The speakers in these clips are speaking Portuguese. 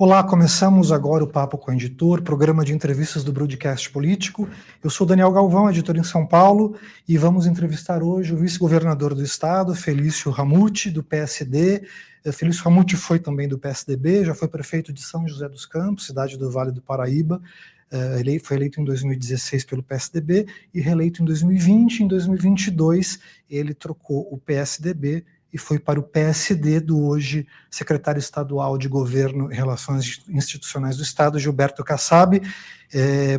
Olá, começamos agora o Papo com o Editor, programa de entrevistas do Broadcast Político. Eu sou Daniel Galvão, editor em São Paulo, e vamos entrevistar hoje o vice-governador do estado, Felício Ramute, do PSD. Felício Ramute foi também do PSDB, já foi prefeito de São José dos Campos, cidade do Vale do Paraíba. Ele foi eleito em 2016 pelo PSDB e reeleito em 2020. Em 2022, ele trocou o PSDB e foi para o PSD do hoje secretário estadual de Governo e Relações Institucionais do Estado, Gilberto Kassab.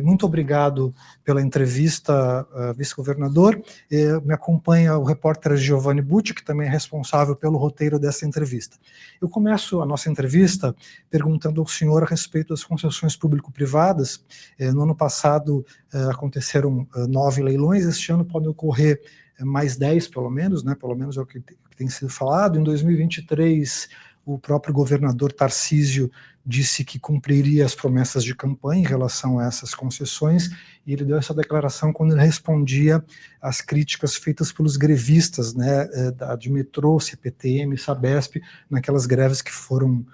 Muito obrigado pela entrevista, vice-governador. Me acompanha o repórter Giovanni Bucci, que também é responsável pelo roteiro dessa entrevista. Eu começo a nossa entrevista perguntando ao senhor a respeito das concessões público-privadas. No ano passado aconteceram 9 leilões, este ano podem ocorrer mais 10 pelo menos, né? Pelo menos é o que tem sido falado. Em 2023, o próprio governador Tarcísio disse que cumpriria as promessas de campanha em relação a essas concessões, e ele deu essa declaração quando ele respondia às críticas feitas pelos grevistas, né, de metrô, CPTM, Sabesp, naquelas greves que foram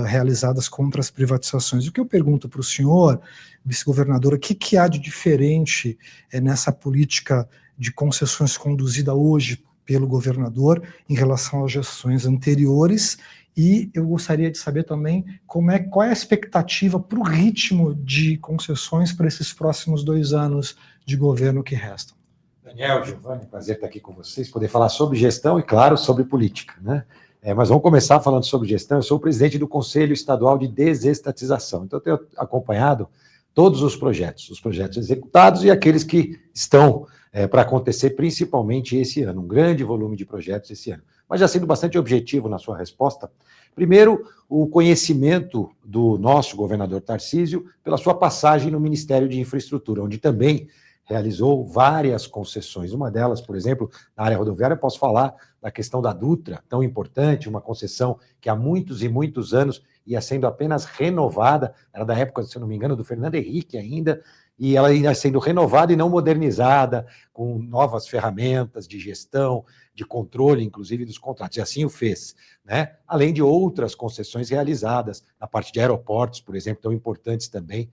realizadas contra as privatizações. O que eu pergunto para o senhor, vice-governador, o que há de diferente nessa política de concessões conduzida hoje pelo governador em relação às gestões anteriores? E eu gostaria de saber também qual é a expectativa para o ritmo de concessões para esses próximos 2 anos de governo que restam. Daniel, Giovanni, prazer estar aqui com vocês, poder falar sobre gestão e, claro, sobre política, né? Mas vamos começar falando sobre gestão. Eu sou o presidente do Conselho Estadual de Desestatização, então eu tenho acompanhado todos os projetos executados e aqueles que estão para acontecer, principalmente esse ano, um grande volume de projetos esse ano. Mas já sendo bastante objetivo na sua resposta, primeiro, o conhecimento do nosso governador Tarcísio pela sua passagem no Ministério de Infraestrutura, onde também realizou várias concessões. Uma delas, por exemplo, na área rodoviária, eu posso falar da questão da Dutra, tão importante, uma concessão que há muitos e muitos anos ia sendo apenas renovada, era da época, se eu não me engano, do Fernando Henrique ainda, e ela ia sendo renovada e não modernizada, com novas ferramentas de gestão, de controle, inclusive, dos contratos, e assim o fez, né? Além de outras concessões realizadas, na parte de aeroportos, por exemplo, tão importantes também,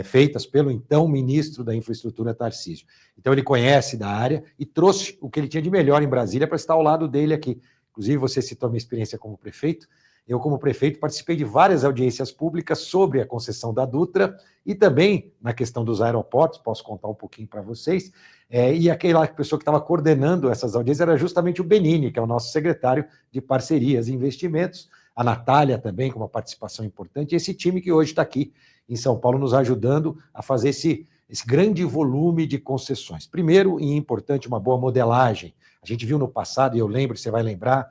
feitas pelo então ministro da Infraestrutura, Tarcísio. Então ele conhece da área e trouxe o que ele tinha de melhor em Brasília para estar ao lado dele aqui. Inclusive, você citou a minha experiência como prefeito. Eu, como prefeito, participei de várias audiências públicas sobre a concessão da Dutra e também na questão dos aeroportos, posso contar um pouquinho para vocês, e aquela pessoa que estava coordenando essas audiências era justamente o Benini, que é o nosso secretário de Parcerias e Investimentos, a Natália também, com uma participação importante, e esse time que hoje está aqui em São Paulo nos ajudando a fazer esse grande volume de concessões. Primeiro, e importante, uma boa modelagem. A gente viu no passado, e eu lembro, você vai lembrar,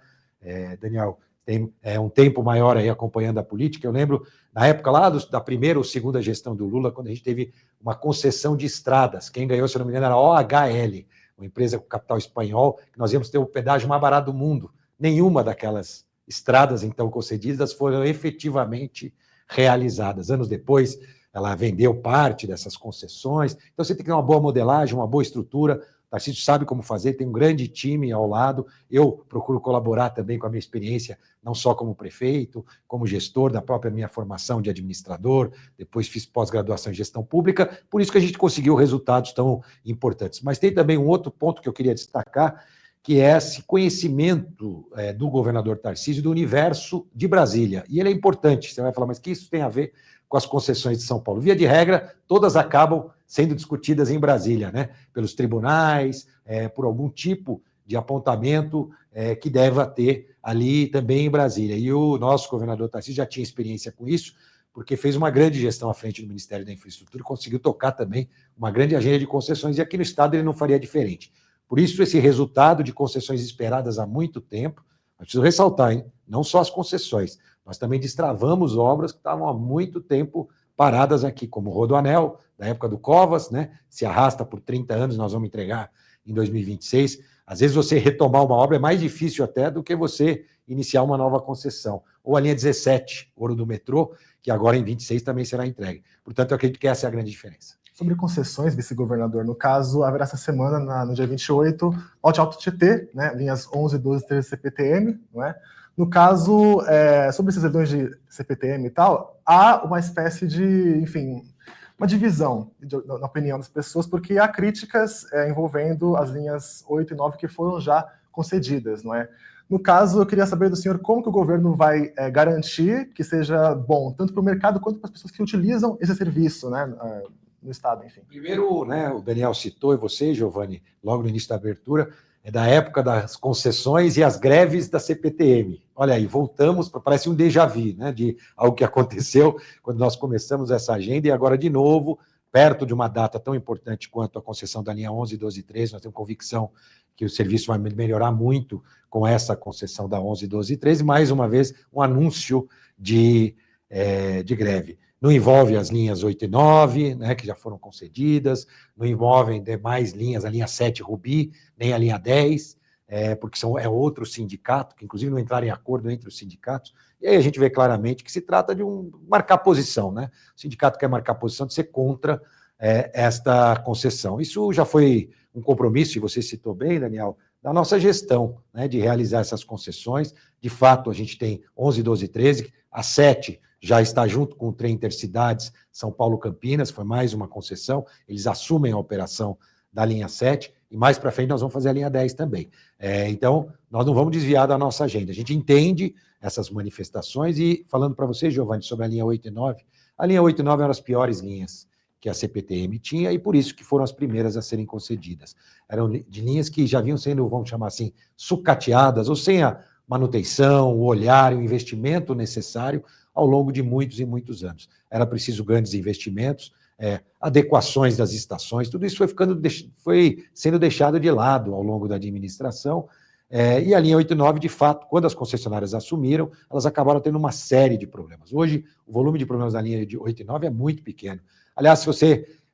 Daniel, tem um tempo maior aí acompanhando a política, eu lembro, na época lá da primeira ou segunda gestão do Lula, quando a gente teve uma concessão de estradas, quem ganhou, se eu não me engano, era a OHL, uma empresa com capital espanhol, que nós íamos ter o pedágio mais barato do mundo. Nenhuma daquelas estradas, então, concedidas foram efetivamente realizadas. Anos depois, ela vendeu parte dessas concessões. Então, você tem que ter uma boa modelagem, uma boa estrutura. O Tarcísio sabe como fazer, tem um grande time ao lado. Eu procuro colaborar também com a minha experiência, não só como prefeito, como gestor da própria minha formação de administrador, depois fiz pós-graduação em gestão pública, por isso que a gente conseguiu resultados tão importantes. Mas tem também um outro ponto que eu queria destacar, que é esse conhecimento do governador Tarcísio do universo de Brasília. E ele é importante, você vai falar, mas que isso tem a ver com as concessões de São Paulo? Via de regra, todas acabam sendo discutidas em Brasília, né? Pelos tribunais, por algum tipo de apontamento que deva ter ali também em Brasília. E o nosso governador Tarcísio já tinha experiência com isso, porque fez uma grande gestão à frente do Ministério da Infraestrutura e conseguiu tocar também uma grande agenda de concessões, e aqui no Estado ele não faria diferente. Por isso, esse resultado de concessões esperadas há muito tempo, eu preciso ressaltar, hein? Não só as concessões, nós também destravamos obras que estavam há muito tempo paradas aqui, como o Rodoanel, da época do Covas, né? Se arrasta por 30 anos, nós vamos entregar em 2026. Às vezes, você retomar uma obra é mais difícil até do que você iniciar uma nova concessão. Ou a linha 17, Ouro do Metrô, que agora em 26 também será entregue. Portanto, eu acredito que essa é a grande diferença. Sobre concessões, vice-governador, no caso, haverá essa semana, no dia 28, Norte Alto Tietê, né, linhas 11 e 12 13 CPTM, não é? No caso, sobre esses leilões de CPTM e tal, há uma espécie de, enfim, uma divisão, na opinião das pessoas, porque há críticas envolvendo as linhas 8 e 9 que foram já concedidas, não é? No caso, eu queria saber do senhor como que o governo vai garantir que seja bom, tanto para o mercado quanto para as pessoas que utilizam esse serviço, né, no Estado, enfim. Primeiro, né, o Daniel citou, e você, Giovanni, logo no início da abertura, é da época das concessões e as greves da CPTM. Olha aí, voltamos, parece um déjà vu, né, de algo que aconteceu quando nós começamos essa agenda, e agora, de novo, perto de uma data tão importante quanto a concessão da linha 11, 12 e 13, nós temos convicção que o serviço vai melhorar muito com essa concessão da 11, 12 e 13, mais uma vez, um anúncio de greve. Não envolve as linhas 8 e 9, né, que já foram concedidas, não envolvem demais linhas, a linha 7 Rubi, nem a linha 10, porque é outro sindicato, que inclusive não entraram em acordo entre os sindicatos, e aí a gente vê claramente que se trata de marcar posição, né? O sindicato quer marcar posição de ser contra esta concessão. Isso já foi um compromisso, e você citou bem, Daniel, da nossa gestão, né, de realizar essas concessões. De fato, a gente tem 11, 12 e 13, a 7 já está junto com o trem Intercidades São Paulo-Campinas, foi mais uma concessão, eles assumem a operação da linha 7, e mais para frente nós vamos fazer a linha 10 também. Então, nós não vamos desviar da nossa agenda. A gente entende essas manifestações, e falando para você, Giovanni, sobre a linha 8 e 9, a linha 8 e 9 eram as piores linhas que a CPTM tinha, e por isso que foram as primeiras a serem concedidas. Eram de linhas que já vinham sendo, vamos chamar assim, sucateadas, ou sem a manutenção, o olhar, o investimento necessário ao longo de muitos e muitos anos. Era preciso grandes investimentos, adequações das estações, tudo isso foi sendo deixado de lado ao longo da administração, e a linha 8 e 9, de fato, quando as concessionárias assumiram, elas acabaram tendo uma série de problemas. Hoje, o volume de problemas da linha de 8 e 9 é muito pequeno. Aliás,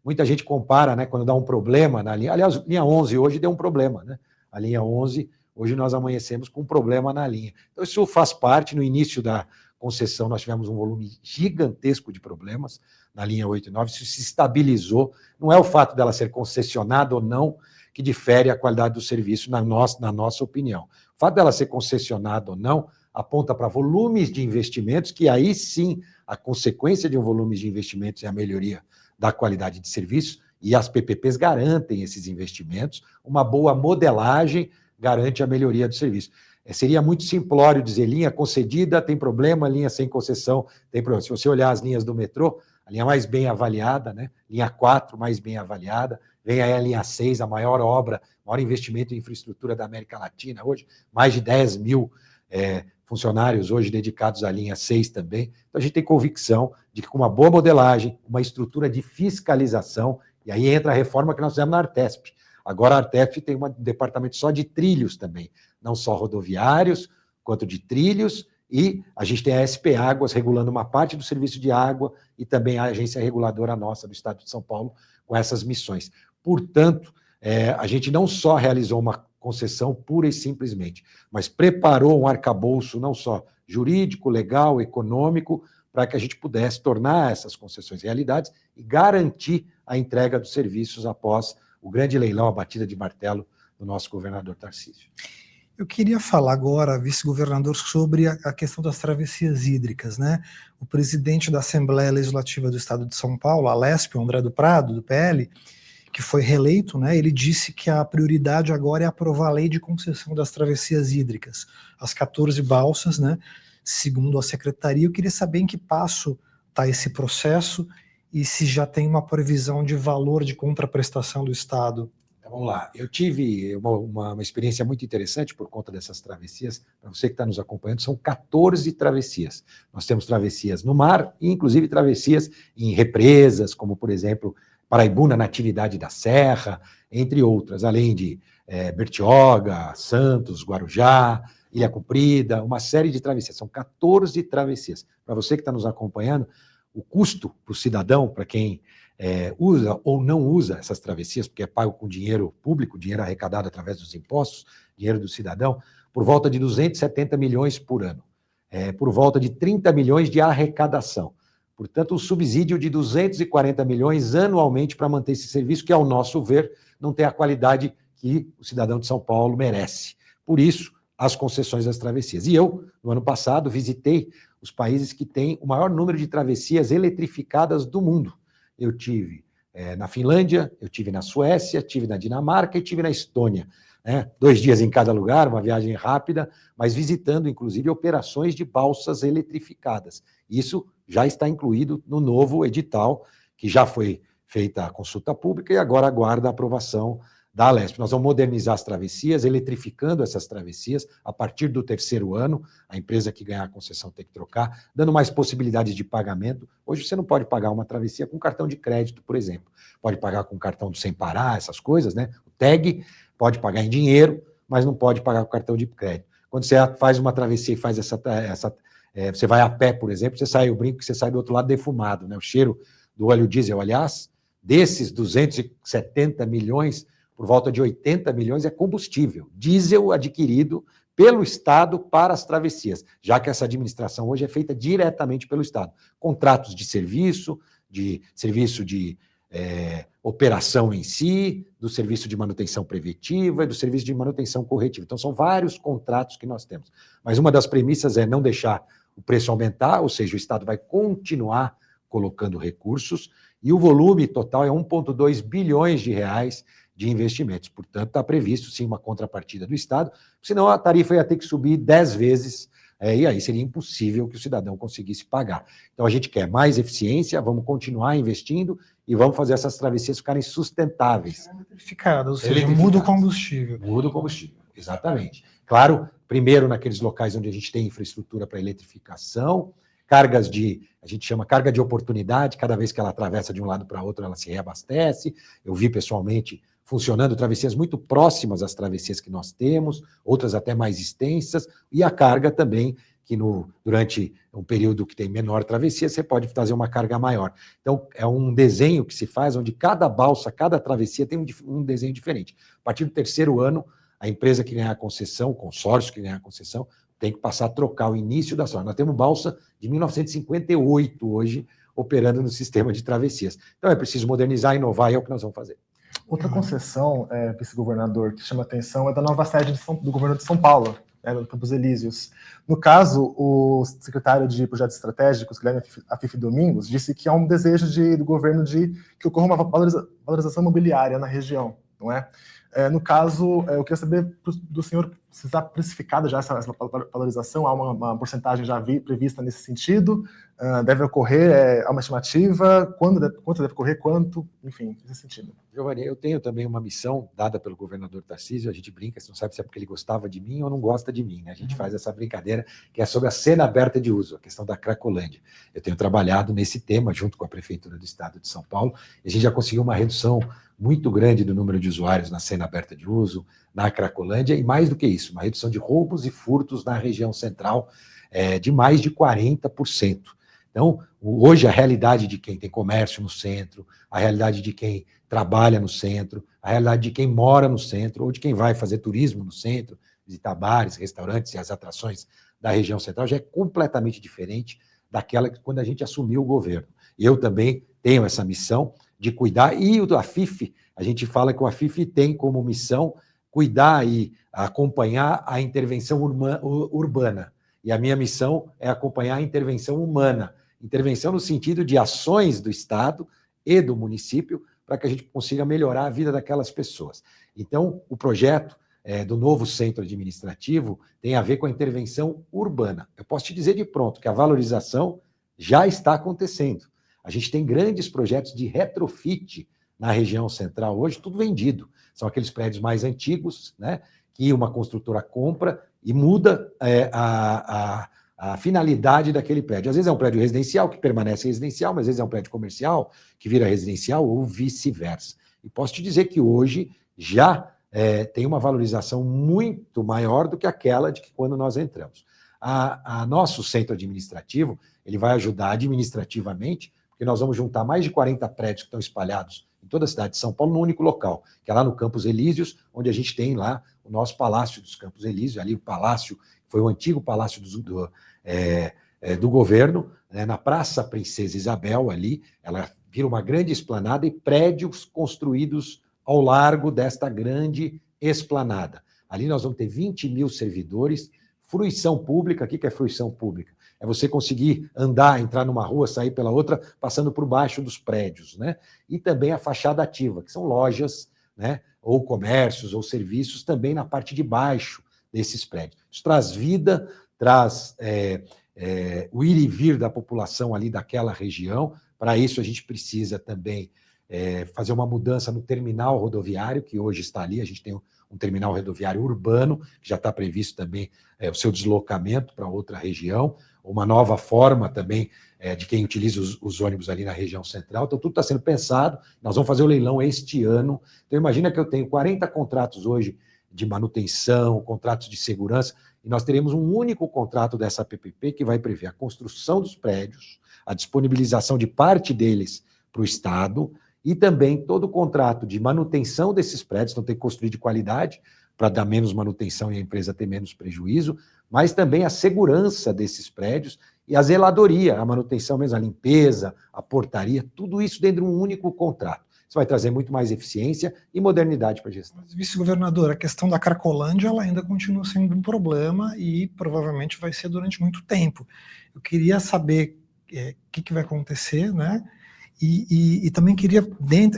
muita gente compara, né, quando dá um problema na linha, aliás, a linha 11 hoje deu um problema, né? A linha 11, hoje nós amanhecemos com um problema na linha. Então, isso faz parte. No início da concessão, nós tivemos um volume gigantesco de problemas na linha 8 e 9, isso se estabilizou. Não é o fato dela ser concessionada ou não que difere a qualidade do serviço, na nossa opinião. O fato dela ser concessionada ou não aponta para volumes de investimentos, que aí sim, a consequência de um volume de investimentos é a melhoria da qualidade de serviço, e as PPPs garantem esses investimentos, uma boa modelagem garante a melhoria do serviço. Seria muito simplório dizer linha concedida tem problema, linha sem concessão tem problema. Se você olhar as linhas do metrô, a linha mais bem avaliada, né? Linha 4 mais bem avaliada, vem aí a linha 6, a maior obra, maior investimento em infraestrutura da América Latina hoje, mais de 10 mil funcionários hoje dedicados à linha 6 também. Então a gente tem convicção de que com uma boa modelagem, uma estrutura de fiscalização, e aí entra a reforma que nós fizemos na Artesp. Agora a Artesp tem um departamento só de trilhos também, não só rodoviários, quanto de trilhos, e a gente tem a SP Águas regulando uma parte do serviço de água, e também a agência reguladora nossa do Estado de São Paulo com essas missões. Portanto, a gente não só realizou uma concessão pura e simplesmente, mas preparou um arcabouço não só jurídico, legal, econômico, para que a gente pudesse tornar essas concessões realidades e garantir a entrega dos serviços após o grande leilão, a batida de martelo do nosso governador Tarcísio. Eu queria falar agora, vice-governador, sobre a questão das travessias hídricas, né? O presidente da Assembleia Legislativa do Estado de São Paulo, a Alesp, André do Prado, do PL, que foi reeleito, né? Ele disse que a prioridade agora é aprovar a lei de concessão das travessias hídricas, as 14 balsas, né? Segundo a secretaria, eu queria saber em que passo está esse processo e se já tem uma previsão de valor de contraprestação do Estado. Vamos lá, eu tive uma experiência muito interessante por conta dessas travessias. Para você que está nos acompanhando, são 14 travessias. Nós temos travessias no mar e, inclusive, travessias em represas, como, por exemplo, Paraibuna, Natividade da Serra, entre outras, além de Bertioga, Santos, Guarujá, Ilha Comprida, uma série de travessias. São 14 travessias. Para você que está nos acompanhando, o custo para o cidadão, para quem usa ou não usa essas travessias, porque é pago com dinheiro público, dinheiro arrecadado através dos impostos, dinheiro do cidadão, por volta de 270 milhões por ano, por volta de 30 milhões de arrecadação. Portanto, um subsídio de 240 milhões anualmente para manter esse serviço, que, ao nosso ver, não tem a qualidade que o cidadão de São Paulo merece. Por isso, as concessões das travessias. E eu, no ano passado, visitei os países que têm o maior número de travessias eletrificadas do mundo. Eu tive na Finlândia, eu tive na Suécia, tive na Dinamarca e tive na Estônia. 2 dias em cada lugar, uma viagem rápida, mas visitando, inclusive, operações de balsas eletrificadas. Isso já está incluído no novo edital, que já foi feita a consulta pública e agora aguarda a aprovação da Alesp. Nós vamos modernizar as travessias, eletrificando essas travessias a partir do 3º ano. A empresa que ganhar a concessão tem que trocar, dando mais possibilidades de pagamento. Hoje você não pode pagar uma travessia com cartão de crédito, por exemplo. Pode pagar com cartão do Sem Parar, essas coisas, né? O TAG pode pagar em dinheiro, mas não pode pagar com cartão de crédito. Quando você faz uma travessia e faz você vai a pé, por exemplo, você sai, eu brinco que você sai do outro lado defumado, né? O cheiro do óleo diesel, aliás, desses 270 milhões, por volta de 80 milhões é combustível, diesel adquirido pelo Estado para as travessias, já que essa administração hoje é feita diretamente pelo Estado. Contratos de serviço de operação em si, do serviço de manutenção preventiva e do serviço de manutenção corretiva. Então, são vários contratos que nós temos. Mas uma das premissas é não deixar o preço aumentar, ou seja, o Estado vai continuar colocando recursos, e o volume total é 1,2 bilhões de reais de investimentos. Portanto, está previsto, sim, uma contrapartida do Estado, senão a tarifa ia ter que subir 10 vezes, e aí seria impossível que o cidadão conseguisse pagar. Então, a gente quer mais eficiência, vamos continuar investindo e vamos fazer essas travessias ficarem sustentáveis. Eletrificada, ou seja, muda o combustível. Muda o combustível, exatamente. Claro, primeiro naqueles locais onde a gente tem infraestrutura para eletrificação, a gente chama carga de oportunidade, cada vez que ela atravessa de um lado para outro, ela se reabastece. Eu vi pessoalmente funcionando travessias muito próximas às travessias que nós temos, outras até mais extensas, e a carga também, que durante um período que tem menor travessia, você pode fazer uma carga maior. Então, é um desenho que se faz, onde cada balsa, cada travessia tem um desenho diferente. A partir do 3º ano, a empresa que ganhar a concessão, o consórcio que ganhar a concessão, tem que passar a trocar o início da sua. Nós temos balsa de 1958 hoje, operando no sistema de travessias. Então, é preciso modernizar, inovar, e é o que nós vamos fazer. Outra concessão, vice-governador, que chama atenção é da nova sede do governo de São Paulo, no Campos Elíseos. No caso, o secretário de Projetos Estratégicos, Guilherme Afife Domingos, disse que há um desejo do governo de que ocorra uma valorização imobiliária na região, não é? No caso, eu queria saber do senhor se está precificada já essa valorização, há uma porcentagem já prevista nesse sentido, deve ocorrer, há uma estimativa, quanto deve ocorrer, quanto, enfim, nesse sentido. Giovanni, eu tenho também uma missão dada pelo governador Tarcísio, a gente brinca, você não sabe se é porque ele gostava de mim ou não gosta de mim, né? A gente faz essa brincadeira, que é sobre a cena aberta de uso, a questão da Cracolândia. Eu tenho trabalhado nesse tema junto com a Prefeitura do Estado de São Paulo, e a gente já conseguiu uma redução muito grande do número de usuários na cena aberta de uso, na Cracolândia, e mais do que isso, uma redução de roubos e furtos na região central de mais de 40%. Então, hoje a realidade de quem tem comércio no centro, a realidade de quem trabalha no centro, a realidade de quem mora no centro, ou de quem vai fazer turismo no centro, visitar bares, restaurantes e as atrações da região central, já é completamente diferente daquela que quando a gente assumiu o governo. Eu também tenho essa missão de cuidar, e o AFIF, a gente fala que o AFIF tem como missão cuidar e acompanhar a intervenção urbana. E a minha missão é acompanhar a intervenção humana. Intervenção no sentido de ações do Estado e do município para que a gente consiga melhorar a vida daquelas pessoas. Então, o projeto do novo centro administrativo tem a ver com a intervenção urbana. Eu posso te dizer de pronto que a valorização já está acontecendo. A gente tem grandes projetos de retrofit na região central hoje, tudo vendido. São aqueles prédios mais antigos, né, que uma construtora compra e muda a finalidade daquele prédio. Às vezes é um prédio residencial que permanece residencial, mas às vezes é um prédio comercial que vira residencial ou vice-versa. E posso te dizer que hoje já tem uma valorização muito maior do que aquela de que quando nós entramos. Nosso centro administrativo, ele vai ajudar administrativamente, porque nós vamos juntar mais de 40 prédios que estão espalhados em toda a cidade de São Paulo, num único local, que é lá no Campos Elíseos, onde a gente tem lá o nosso Palácio dos Campos Elíseos, ali o palácio, foi o antigo palácio do governo, né, na Praça Princesa Isabel, ali, ela vira uma grande esplanada e prédios construídos ao largo desta grande esplanada. Ali nós vamos ter 20 mil servidores, fruição pública. O que é fruição pública? É você conseguir andar, entrar numa rua, sair pela outra, passando por baixo dos prédios, né? E também a fachada ativa, que são lojas, né? Ou comércios, ou serviços, também na parte de baixo desses prédios. Isso traz vida, traz o ir e vir da população ali daquela região. Para isso, a gente precisa também fazer uma mudança no terminal rodoviário, que hoje está ali. A gente tem um terminal rodoviário urbano, que já está previsto também o seu deslocamento para outra região, uma nova forma também de quem utiliza os ônibus ali na região central. Então, tudo está sendo pensado. Nós vamos fazer o leilão este ano. Então, imagina que eu tenho 40 contratos hoje de manutenção, contratos de segurança, e nós teremos um único contrato dessa PPP que vai prever a construção dos prédios, a disponibilização de parte deles para o Estado, e também todo o contrato de manutenção desses prédios. Não tem que construir de qualidade para dar menos manutenção e a empresa ter menos prejuízo, mas também a segurança desses prédios e a zeladoria, a manutenção mesmo, a limpeza, a portaria, tudo isso dentro de um único contrato. Isso vai trazer muito mais eficiência e modernidade para a gestão. Mas, vice-governador, a questão da Cracolândia ela ainda continua sendo um problema e provavelmente vai ser durante muito tempo. Eu queria saber o que vai acontecer, né? E também queria,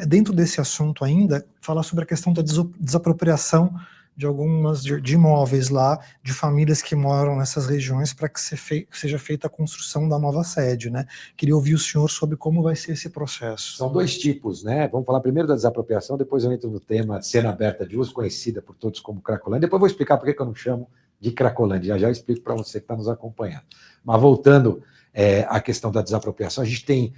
dentro desse assunto ainda, falar sobre a questão da desapropriação de algumas de imóveis lá, de famílias que moram nessas regiões, para que seja feita a construção da nova sede, né? Queria ouvir o senhor sobre como vai ser esse processo. São dois tipos, né? Vamos falar primeiro da desapropriação, depois eu entro no tema cena aberta de uso, conhecida por todos como Cracolândia. Depois eu vou explicar por que eu não chamo de Cracolândia. Já explico para você que está nos acompanhando. Mas voltando à questão da desapropriação, a gente tem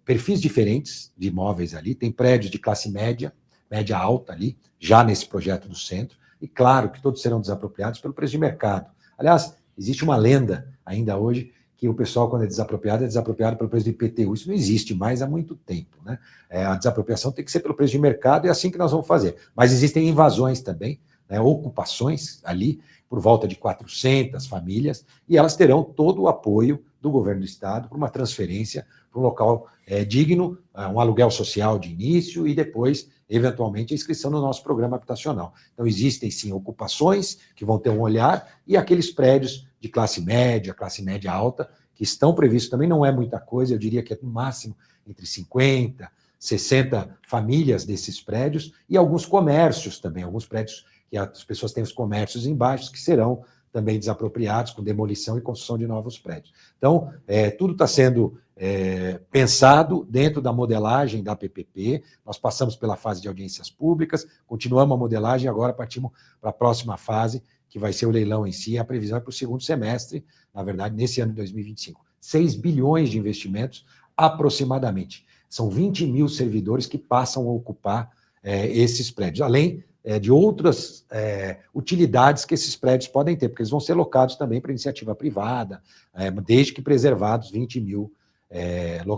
perfis diferentes de imóveis ali, tem prédios de classe média, média alta ali, já nesse projeto do centro, e claro que todos serão desapropriados pelo preço de mercado. Aliás, existe uma lenda ainda hoje que o pessoal, quando é desapropriado pelo preço do IPTU. Isso não existe mais há muito tempo, né? A desapropriação tem que ser pelo preço de mercado, e é assim que nós vamos fazer. Mas existem invasões também, né, ocupações ali, por volta de 400 famílias, e elas terão todo o apoio do governo do Estado para uma transferência para um local digno, um aluguel social de início e depois, eventualmente, a inscrição no nosso programa habitacional. Então, existem, sim, ocupações que vão ter um olhar e aqueles prédios de classe média alta, que estão previstos também, não é muita coisa, eu diria que é no máximo entre 50, 60 famílias desses prédios e alguns comércios também, alguns prédios que as pessoas têm os comércios embaixo, que serão também desapropriados com demolição e construção de novos prédios. Então, tudo está sendo pensado dentro da modelagem da PPP. Nós passamos pela fase de audiências públicas, continuamos a modelagem e agora partimos para a próxima fase, que vai ser o leilão em si. A previsão é para o segundo semestre, na verdade, nesse ano de 2025. 6 bilhões de investimentos, aproximadamente. São 20 mil servidores que passam a ocupar esses prédios, além de outras utilidades que esses prédios podem ter, porque eles vão ser locados também para iniciativa privada, desde que preservados 20 mil,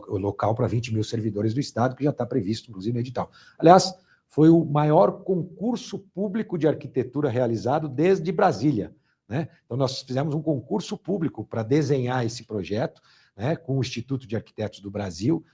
local para 20 mil servidores do Estado, que já está previsto, inclusive, no edital. Aliás, foi o maior concurso público de arquitetura realizado desde Brasília, né? Então, nós fizemos um concurso público para desenhar esse projeto, né, com o Instituto de Arquitetos do Brasil,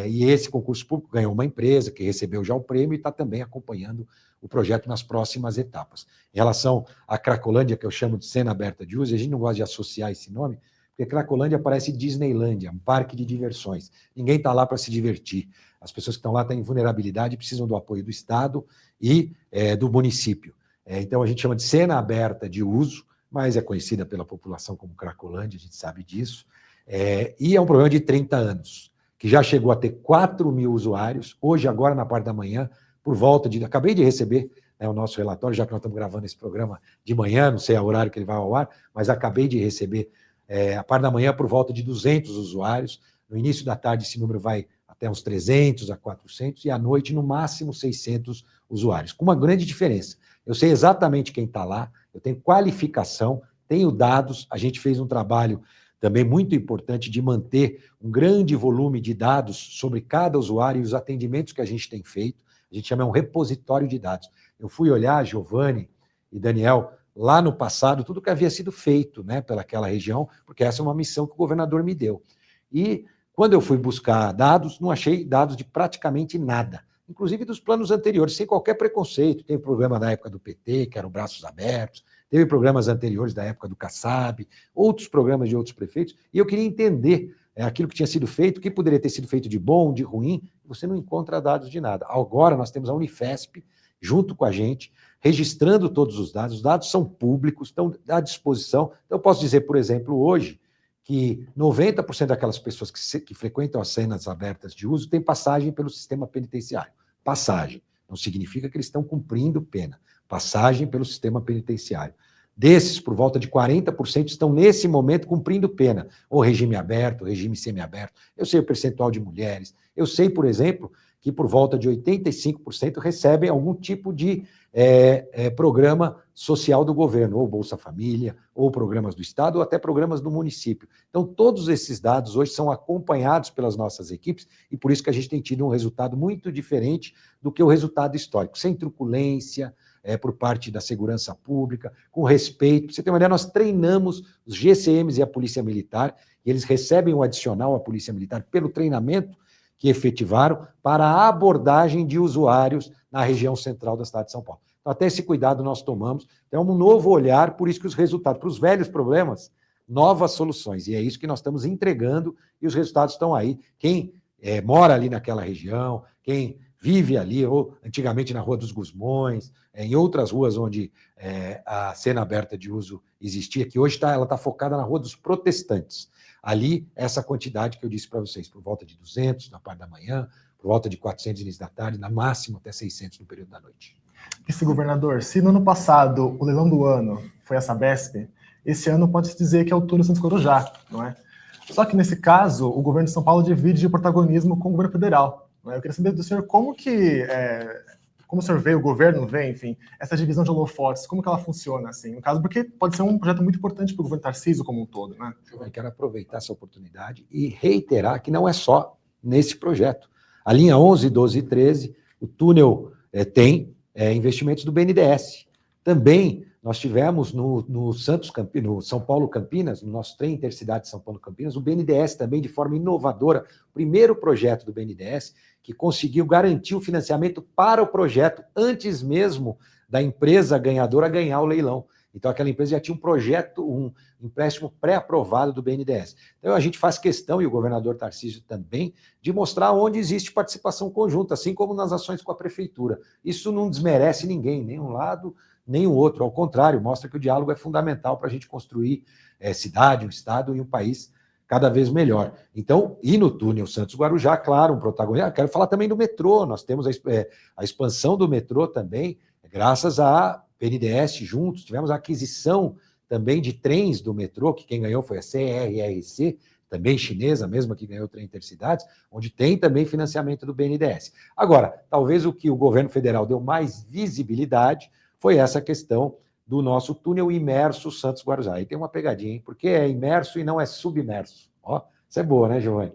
e esse concurso público ganhou uma empresa que recebeu já o prêmio e está também acompanhando o projeto nas próximas etapas. Em relação à Cracolândia, que eu chamo de cena aberta de uso, a gente não gosta de associar esse nome, porque Cracolândia parece Disneylândia, um parque de diversões. Ninguém está lá para se divertir. As pessoas que estão lá estão em vulnerabilidade e precisam do apoio do Estado e do município. Então, a gente chama de cena aberta de uso, mas é conhecida pela população como Cracolândia, a gente sabe disso. E é um programa de 30 anos, que já chegou a ter 4 mil usuários. Hoje, agora, na parte da manhã, por volta de... Acabei de receber o nosso relatório, já que nós estamos gravando esse programa de manhã, não sei o horário que ele vai ao ar, mas acabei de receber, a parte da manhã, por volta de 200 usuários. No início da tarde, esse número vai até uns 300 a 400, e à noite, no máximo, 600 usuários. Com uma grande diferença. Eu sei exatamente quem está lá, eu tenho qualificação, tenho dados, a gente fez um trabalho também muito importante de manter um grande volume de dados sobre cada usuário e os atendimentos que a gente tem feito. A gente chama um repositório de dados. Eu fui olhar, Giovanni e Daniel, lá no passado, tudo que havia sido feito, né, pelaquela região, porque essa é uma missão que o governador me deu. E quando eu fui buscar dados, não achei dados de praticamente nada. inclusive dos planos anteriores, sem qualquer preconceito. Tem o programa da época do PT, que eram Braços Abertos, teve programas anteriores da época do Kassab, outros programas de outros prefeitos, e eu queria entender aquilo que tinha sido feito, o que poderia ter sido feito de bom, de ruim. Você não encontra dados de nada. Agora nós temos a Unifesp, junto com a gente, registrando todos os dados são públicos, estão à disposição. Então, eu posso dizer, por exemplo, hoje, que 90% daquelas pessoas que frequentam as cenas abertas de uso têm passagem pelo sistema penitenciário. Passagem. Não significa que eles estão cumprindo pena. Passagem pelo sistema penitenciário. Desses, por volta de 40% estão, nesse momento, cumprindo pena. Ou regime aberto, ou regime semiaberto. Eu sei o percentual de mulheres. Eu sei, por exemplo, que por volta de 85% recebem algum tipo de programa social do governo, ou Bolsa Família, ou programas do Estado, ou até programas do município. Então, todos esses dados hoje são acompanhados pelas nossas equipes, e por isso que a gente tem tido um resultado muito diferente do que o resultado histórico, sem truculência, por parte da segurança pública, com respeito. Pra você ter uma ideia, nós treinamos os GCMs e a Polícia Militar, e eles recebem um adicional à Polícia Militar pelo treinamento que efetivaram para a abordagem de usuários na região central da cidade de São Paulo. Então, até esse cuidado nós tomamos. Então, é um novo olhar, por isso que os resultados, para os velhos problemas, novas soluções. E é isso que nós estamos entregando, e os resultados estão aí. Quem mora ali naquela região, quem vive ali, ou antigamente na Rua dos Gusmões, em outras ruas onde a cena aberta de uso existia, que hoje ela está focada na Rua dos Protestantes. Ali, essa quantidade que eu disse para vocês, por volta de 200 na parte da manhã, por volta de 400 no início da tarde, na máxima até 600 no período da noite. Esse governador, se no ano passado o leilão do ano foi a Sabesp, esse ano pode-se dizer que é o túnel Santos Guarujá, não é? Só que nesse caso, o governo de São Paulo divide o protagonismo com o governo federal. Não é? Eu queria saber do senhor como o senhor vê, o governo vê, enfim, essa divisão de holofotes, como que ela funciona, assim, no caso, porque pode ser um projeto muito importante para o governo Tarcísio como um todo, né? Eu quero aproveitar essa oportunidade e reiterar que não é só nesse projeto. A linha 11, 12 e 13, o túnel tem investimentos do BNDES. Também nós tivemos no São Paulo Campinas, no nosso trem intercidade São Paulo Campinas, o BNDES também, de forma inovadora, o primeiro projeto do BNDES, que conseguiu garantir o financiamento para o projeto antes mesmo da empresa ganhadora ganhar o leilão. Então, aquela empresa já tinha um projeto, um empréstimo pré-aprovado do BNDES. Então, a gente faz questão, e o governador Tarcísio também, de mostrar onde existe participação conjunta, assim como nas ações com a prefeitura. Isso não desmerece ninguém, nem um lado, nem o outro. Ao contrário, mostra que o diálogo é fundamental para a gente construir cidade, um estado e um país cada vez melhor. Então, e no túnel Santos Guarujá, claro, um protagonista. Quero falar também do metrô. Nós temos a expansão do metrô também, graças a BNDES juntos. Tivemos a aquisição também de trens do metrô, que quem ganhou foi a CRRC, também chinesa, mesma que ganhou o trem Intercidades, onde tem também financiamento do BNDES. Agora, talvez o que o governo federal deu mais visibilidade foi essa questão do nosso túnel imerso Santos Guarujá. Aí tem uma pegadinha, hein? Porque é imerso e não é submerso. Ó, isso é boa, né, Giovanni?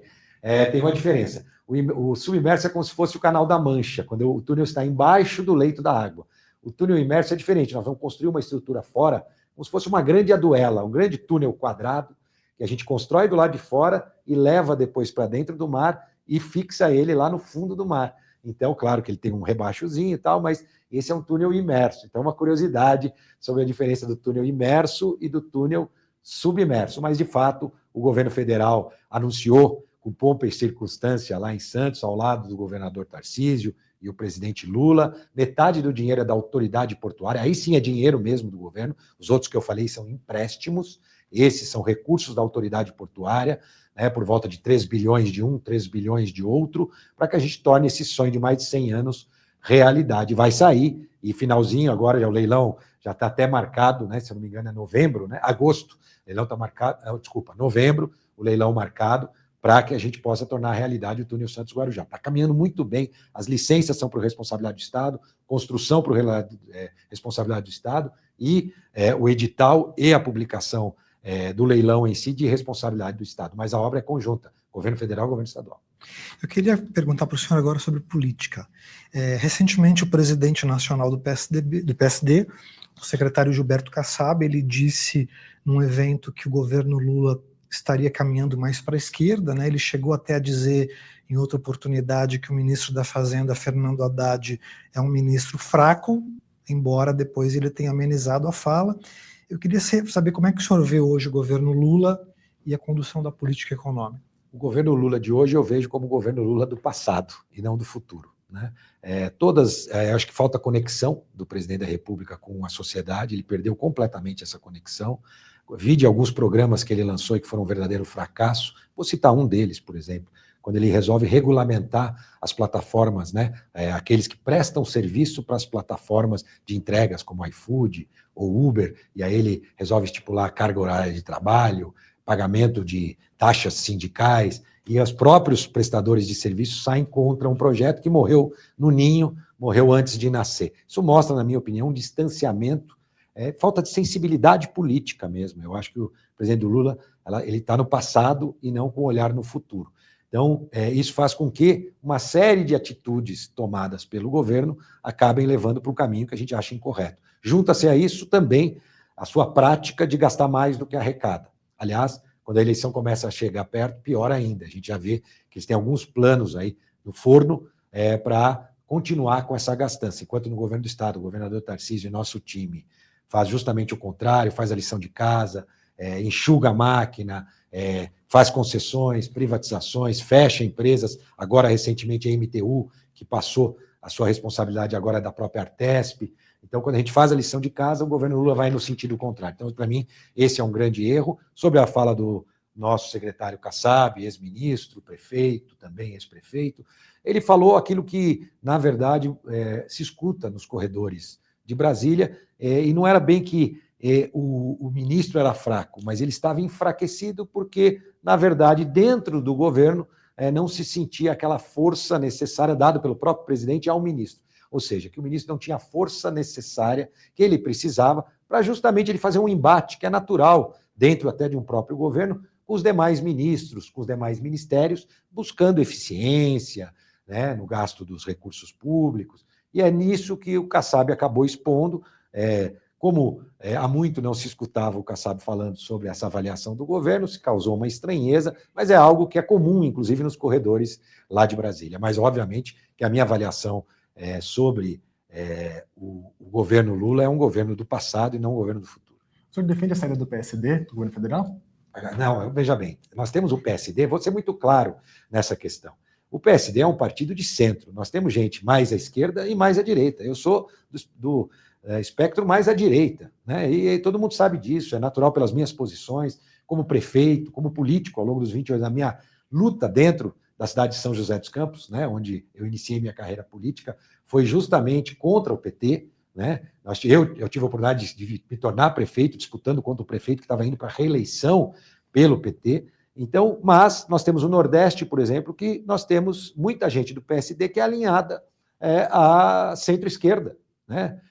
Tem uma diferença. O submerso é como se fosse o Canal da Mancha, quando o túnel está embaixo do leito da água. O túnel imerso é diferente, nós vamos construir uma estrutura fora, como se fosse uma grande aduela, um grande túnel quadrado, que a gente constrói do lado de fora e leva depois para dentro do mar e fixa ele lá no fundo do mar. Então, claro que ele tem um rebaixozinho e tal, mas esse é um túnel imerso. Então, uma curiosidade sobre a diferença do túnel imerso e do túnel submerso. Mas, de fato, o governo federal anunciou com pompa e circunstância lá em Santos, ao lado do governador Tarcísio e o presidente Lula, metade do dinheiro é da autoridade portuária, aí sim é dinheiro mesmo do governo, os outros que eu falei são empréstimos, esses são recursos da autoridade portuária, né, por volta de 3 bilhões de um, 3 bilhões de outro, para que a gente torne esse sonho de mais de 100 anos realidade. Vai sair, e finalzinho agora, o leilão já está até marcado, né, se eu não me engano é novembro, né, agosto, o leilão está marcado, novembro, o leilão marcado, para que a gente possa tornar realidade o túnel Santos Guarujá. Está caminhando muito bem, as licenças são por responsabilidade do Estado, construção por responsabilidade do Estado, e o edital e a publicação do leilão em si de responsabilidade do Estado. Mas a obra é conjunta, governo federal e governo estadual. Eu queria perguntar para o senhor agora sobre política. Recentemente, o presidente nacional do PSD, o secretário Gilberto Kassab, ele disse num evento que o governo Lula estaria caminhando mais para a esquerda, né? Ele chegou até a dizer, em outra oportunidade, que o ministro da Fazenda, Fernando Haddad, é um ministro fraco, embora depois ele tenha amenizado a fala. Eu queria saber como é que o senhor vê hoje o governo Lula e a condução da política econômica. O governo Lula de hoje eu vejo como o governo Lula do passado e não do futuro, né? Acho que falta conexão do presidente da República com a sociedade, ele perdeu completamente essa conexão. Vi de alguns programas que ele lançou e que foram um verdadeiro fracasso. Vou citar um deles, por exemplo, quando ele resolve regulamentar as plataformas, né? Aqueles que prestam serviço para as plataformas de entregas, como iFood ou Uber, e aí ele resolve estipular a carga horária de trabalho, pagamento de taxas sindicais, e os próprios prestadores de serviços saem contra um projeto que morreu no ninho, morreu antes de nascer. Isso mostra, na minha opinião, um distanciamento, falta de sensibilidade política mesmo. Eu acho que o presidente Lula ele está no passado e não com olhar no futuro. Então, isso faz com que uma série de atitudes tomadas pelo governo acabem levando para um caminho que a gente acha incorreto. Junta-se a isso também a sua prática de gastar mais do que arrecada. Aliás, quando a eleição começa a chegar perto, pior ainda. A gente já vê que eles têm alguns planos aí no forno para continuar com essa gastança. Enquanto no governo do Estado, o governador Tarcísio e nosso time faz justamente o contrário, faz a lição de casa, enxuga a máquina, faz concessões, privatizações, fecha empresas. Agora, recentemente, a MTU, que passou a sua responsabilidade agora da própria Artesp. Então, quando a gente faz a lição de casa, o governo Lula vai no sentido contrário. Então, para mim, esse é um grande erro. Sobre a fala do nosso secretário Kassab, ex-ministro, prefeito, também ex-prefeito, ele falou aquilo que, na verdade, se escuta nos corredores de Brasília, e não era bem que o ministro era fraco, mas ele estava enfraquecido porque, na verdade, dentro do governo, não se sentia aquela força necessária dada pelo próprio presidente ao ministro. Ou seja, que o ministro não tinha a força necessária que ele precisava para justamente ele fazer um embate que é natural dentro até de um próprio governo com os demais ministros, com os demais ministérios, buscando eficiência, né, no gasto dos recursos públicos. E é nisso que o Kassab acabou expondo. Como há muito não se escutava o Kassab falando sobre essa avaliação do governo, se causou uma estranheza, mas é algo que é comum, inclusive, nos corredores lá de Brasília. Mas, obviamente, que a minha avaliação sobre o governo Lula é um governo do passado e não um governo do futuro. O senhor defende a saída do PSD, do governo federal? Não, veja bem, nós temos o PSD, vou ser muito claro nessa questão. O PSD é um partido de centro, nós temos gente mais à esquerda e mais à direita. Eu sou do espectro mais à direita, né? E todo mundo sabe disso, é natural pelas minhas posições como prefeito, como político ao longo dos 20 anos da minha luta dentro da cidade de São José dos Campos, né, onde eu iniciei minha carreira política, foi justamente contra o PT, né? Eu tive a oportunidade de me tornar prefeito, disputando contra o prefeito que estava indo para a reeleição pelo PT. Então, mas nós temos o Nordeste, por exemplo, que nós temos muita gente do PSD que é alinhada à centro-esquerda, né?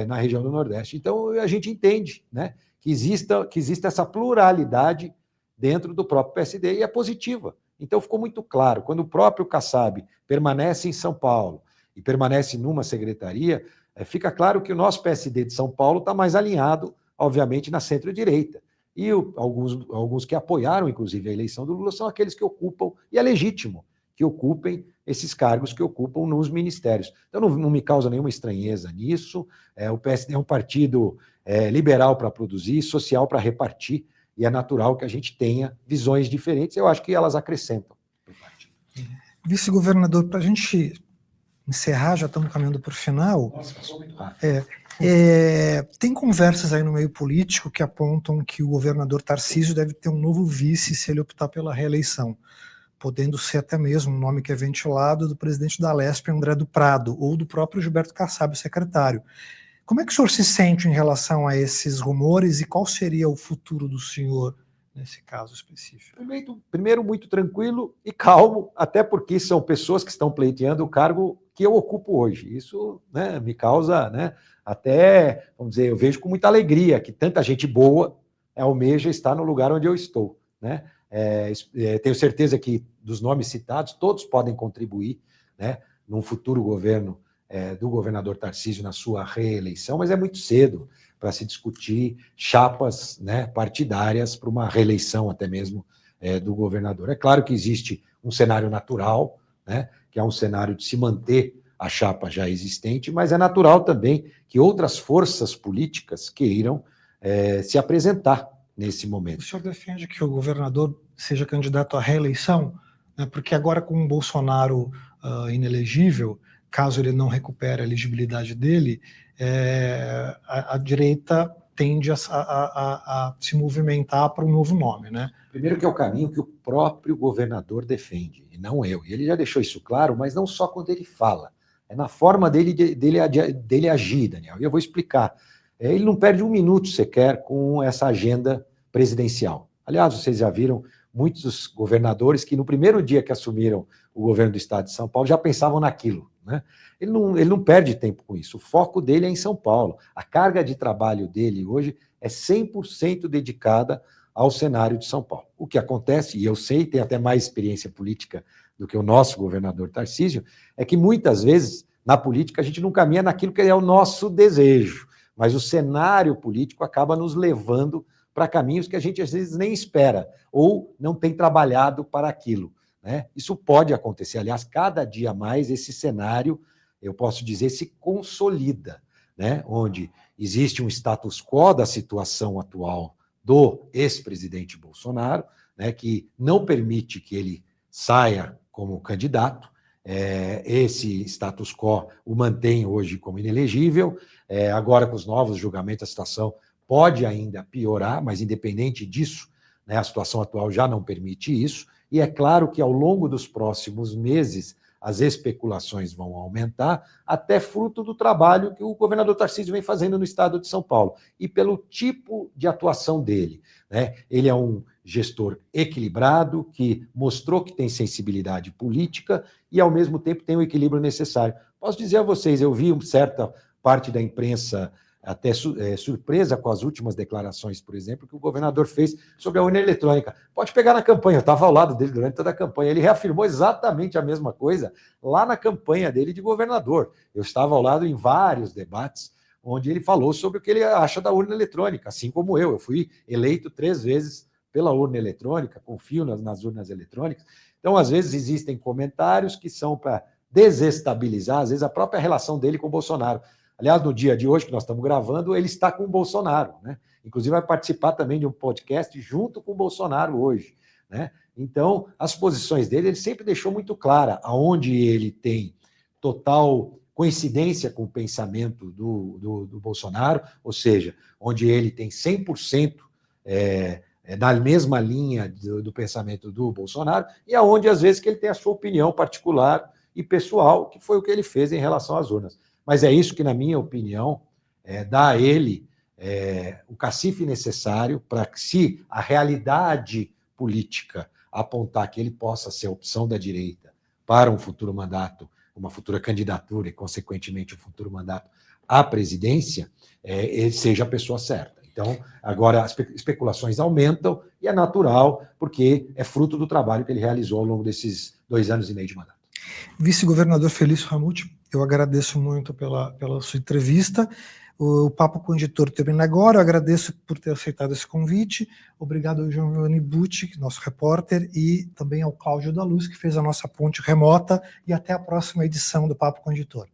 Na região do Nordeste. Então, a gente entende, né, que exista essa pluralidade dentro do próprio PSD e é positiva. Então, ficou muito claro, quando o próprio Kassab permanece em São Paulo e permanece numa secretaria, fica claro que o nosso PSD de São Paulo está mais alinhado, obviamente, na centro-direita. E alguns que apoiaram, inclusive, a eleição do Lula são aqueles que ocupam, e é legítimo que ocupem esses cargos que ocupam nos ministérios. Então, não me causa nenhuma estranheza nisso. O PSD é um partido liberal para produzir, social para repartir, e é natural que a gente tenha visões diferentes. Eu acho que elas acrescentam para o partido. Vice-governador, para a gente encerrar, já estamos caminhando para o final. Nossa, passou muito rápido. Tem conversas aí no meio político que apontam que o governador Tarcísio deve ter um novo vice se ele optar pela reeleição, podendo ser até mesmo um nome que é ventilado do presidente da Alesp, André do Prado, ou do próprio Gilberto Kassab, secretário. Como é que o senhor se sente em relação a esses rumores e qual seria o futuro do senhor nesse caso específico? Primeiro, muito tranquilo e calmo, até porque são pessoas que estão pleiteando o cargo que eu ocupo hoje. Isso, né, me causa, né, até, vamos dizer, eu vejo com muita alegria que tanta gente boa almeja estar no lugar onde eu estou, né? Tenho certeza que dos nomes citados, todos podem contribuir, né, num futuro governo do governador Tarcísio na sua reeleição, mas é muito cedo para se discutir chapas, né, partidárias para uma reeleição até mesmo do governador. É claro que existe um cenário natural, né, que é um cenário de se manter a chapa já existente, mas é natural também que outras forças políticas queiram se apresentar nesse momento. O senhor defende que o governador seja candidato à reeleição, né, porque agora com o Bolsonaro inelegível, caso ele não recupere a elegibilidade dele, a direita tende a se movimentar para um novo nome, né? Primeiro que é o caminho que o próprio governador defende, e não eu. E ele já deixou isso claro, mas não só quando ele fala. É na forma dele agir, Daniel. E eu vou explicar. Ele não perde um minuto sequer com essa agenda presidencial. Aliás, vocês já viram muitos governadores que no primeiro dia que assumiram o governo do estado de São Paulo já pensavam naquilo, né? Ele não perde tempo com isso. O foco dele é em São Paulo. A carga de trabalho dele hoje é 100% dedicada ao cenário de São Paulo. O que acontece, e eu sei, tem até mais experiência política do que o nosso governador Tarcísio, é que muitas vezes, na política, a gente não caminha naquilo que é o nosso desejo, mas o cenário político acaba nos levando para caminhos que a gente às vezes nem espera, ou não tem trabalhado para aquilo, né? Isso pode acontecer. Aliás, cada dia mais esse cenário, eu posso dizer, se consolida, né? Onde existe um status quo da situação atual do ex-presidente Bolsonaro, né, que não permite que ele saia como candidato. Esse status quo o mantém hoje como inelegível. Agora, com os novos julgamentos, a situação pode ainda piorar, mas, independente disso, né, a situação atual já não permite isso. E é claro que, ao longo dos próximos meses, as especulações vão aumentar, até fruto do trabalho que o governador Tarcísio vem fazendo no estado de São Paulo, e pelo tipo de atuação dele, né? Ele é um gestor equilibrado, que mostrou que tem sensibilidade política e, ao mesmo tempo, tem o equilíbrio necessário. Posso dizer a vocês, eu vi certa parte da imprensa até surpresa com as últimas declarações, por exemplo, que o governador fez sobre a urna eletrônica. Pode pegar na campanha, eu estava ao lado dele durante toda a campanha, ele reafirmou exatamente a mesma coisa lá na campanha dele de governador. Eu estava ao lado em vários debates, onde ele falou sobre o que ele acha da urna eletrônica, assim como eu fui eleito 3 vezes pela urna eletrônica, confio nas urnas eletrônicas. Então, às vezes, existem comentários que são para desestabilizar, às vezes, a própria relação dele com o Bolsonaro. Aliás, no dia de hoje que nós estamos gravando, ele está com o Bolsonaro, né? Inclusive vai participar também de um podcast junto com o Bolsonaro hoje, né? Então, as posições dele, ele sempre deixou muito clara aonde ele tem total coincidência com o pensamento do Bolsonaro, ou seja, onde ele tem 100% na mesma linha do pensamento do Bolsonaro, e aonde, às vezes, que ele tem a sua opinião particular e pessoal, que foi o que ele fez em relação às urnas. Mas é isso que, na minha opinião, dá a ele o cacife necessário para que, se a realidade política apontar que ele possa ser a opção da direita para um futuro mandato, uma futura candidatura e, consequentemente, um futuro mandato à presidência, ele seja a pessoa certa. Então, agora as especulações aumentam e é natural, porque é fruto do trabalho que ele realizou ao longo desses 2 anos e meio de mandato. Vice-governador Felício Ramute, eu agradeço muito pela sua entrevista. O Papo com o Editor termina agora. Eu agradeço por ter aceitado esse convite. Obrigado ao Giovanni Bucci, nosso repórter, e também ao Cláudio da Luz, que fez a nossa ponte remota. E até a próxima edição do Papo com o Editor.